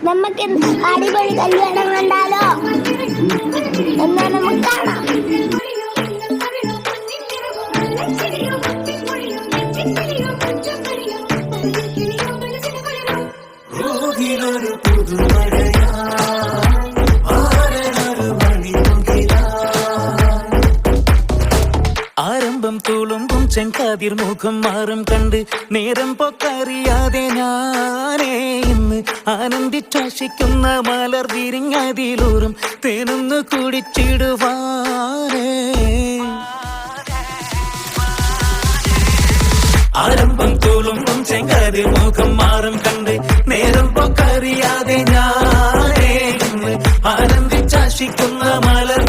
നമുക്ക് അടിപൊളി കല്യാണം കണ്ടാലോ? എന്നാ നമുക്ക് കാണാം. ആരംഭം തുളുമ്പും ചെങ്കാതിർ മുഖം മാറും കണ്ട് നേരം പൊക്കറിയാതെ ഞാനേ ഇന്ന് ആനന്ദിച്ചാശിക്കുന്ന മലർ വിരിഞ്ഞതിലൂറും തേനൊന്ന് കുടിച്ചിടുവാനേ. ആരംഭം തുളുമ്പും ചെങ്കാതിർ മുഖം മാറും കണ്ട് നേരം പൊക്കറിയാതെ ഞാനേ ഇന്ന് ആനന്ദിച്ചാശിക്കുന്ന മലർ